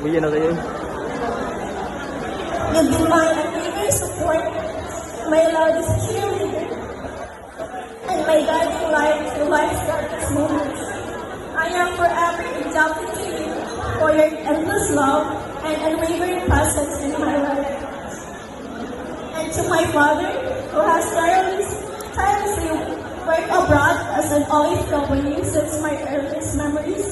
Uwi na kayo. You've been my unwavering support, my loudest cheerleader, and my guiding light through life's darkest moments. I am forever indebted to you for your endless love and unwavering presence in my life. And to my father, who has tirelessly worked abroad as an OFW since my earliest memories,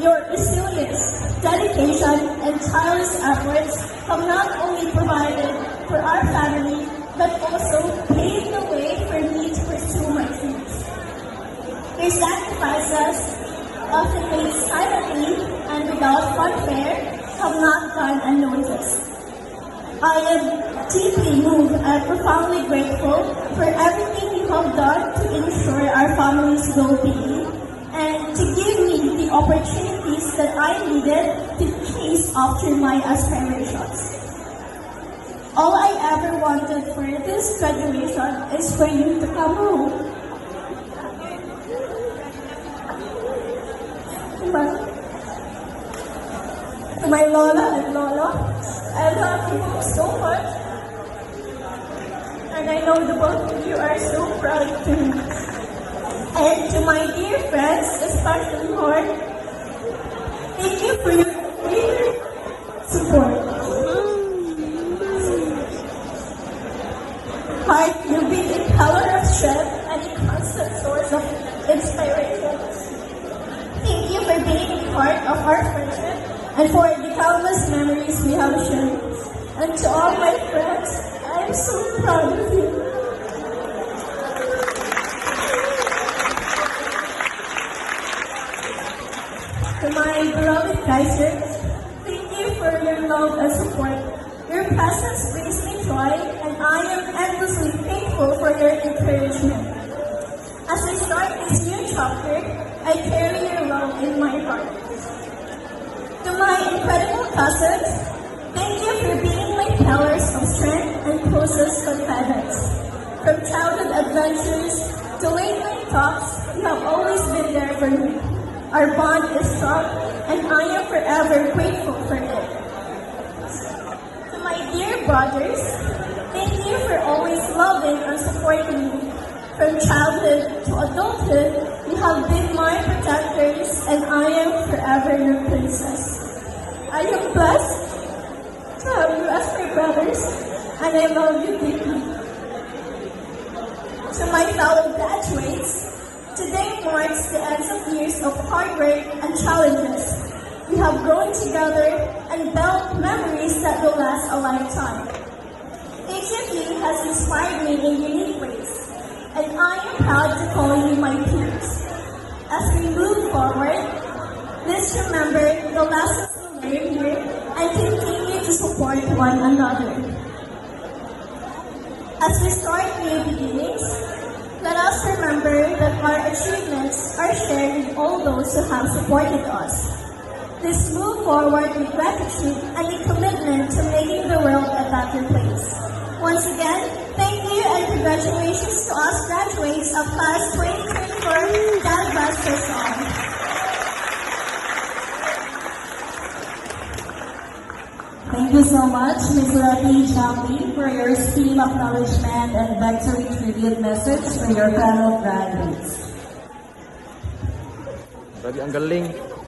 your resilience, dedication, and tireless efforts have not only provided for our family, but also paved the way for me to pursue my dreams. Your sacrifices, often made silently and without fanfare, have not gone unnoticed. I am deeply moved and profoundly grateful for everything you have done to ensure our family's well-being and to give me the opportunities that I needed to chase after my aspirations. All I ever wanted for this graduation is for you to come home. To my Lola and Lolo, I love you so much. And I know the both of you are so proud too. And to my dear friends, especially Lord, thank you for your great support. Heart, you've been a pillar of strength and a constant source of inspiration. Thank you for being a part of our friendship and for the countless memories we have shared. And to all my friends, I am so proud of you. To my beloved Kaiser, thank you for your love and support. Your presence brings me joy, and I am endlessly thankful for your encouragement. As I start this new chapter, I carry your love in my heart. To my incredible cousins, thank you for being my pillars of strength and closest confidence. From childhood adventures to late-night talks, you have always been there for me. Our bond is strong, and I am forever grateful for it. To my dear brothers, thank you for always loving and supporting me. From childhood to adulthood, you have been my protectors, and I am forever your princess. I am blessed to have you as my brothers, and I love you deeply. To my fellow graduates, today marks the end of years of hard work and challenges. We have grown together and built memories that will last a lifetime. Each of you has inspired me in unique ways, and I am proud to call you my peers. As we move forward, let's remember the lessons we learned here and continue to support one another. As we start new beginnings, let us remember that our achievements are shared with all those who have supported us. Let's move forward with gratitude and a commitment to making the world a better place. Once again, thank you and congratulations to us graduates of Class 2024. God bless us all. Thank you so much, Ms. Rafi Chambi, for your esteemed acknowledgement and victory tribute message for your fellow graduates. Grabe, ang galing.